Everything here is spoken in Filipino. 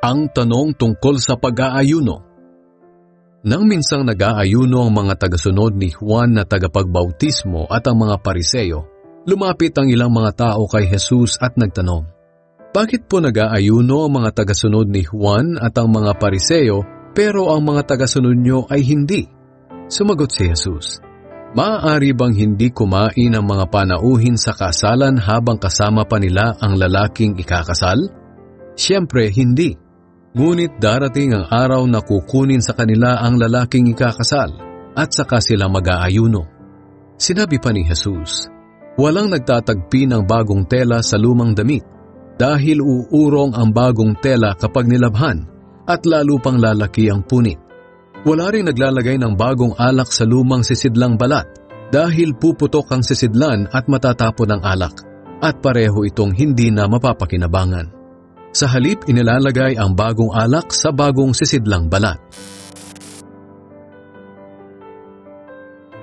Ang tanong tungkol sa pag-aayuno. Nang minsang nag-aayuno ang mga tagasunod ni Juan na tagapagbautismo at ang mga Pariseo, lumapit ang ilang mga tao kay Jesus at nagtanong, "Bakit po nag-aayuno ang mga tagasunod ni Juan at ang mga Pariseo pero ang mga tagasunod nyo ay hindi?" Sumagot si Jesus, "Maaari bang hindi kumain ang mga panauhin sa kasalan habang kasama pa nila ang lalaking ikakasal? Siyempre hindi. Ngunit darating ang araw na kukunin sa kanila ang lalaking ikakasal at saka sila mag-aayuno." Sinabi pa ni Jesus, "Walang nagtatagpi ng bagong tela sa lumang damit dahil uurong ang bagong tela kapag nilabhan at lalo pang lalaki ang punit. Wala rin naglalagay ng bagong alak sa lumang sisidlang balat dahil puputok ang sisidlan at matatapon ang alak at pareho itong hindi na mapapakinabangan. Sa halip inilalagay ang bagong alak sa bagong sisidlang balat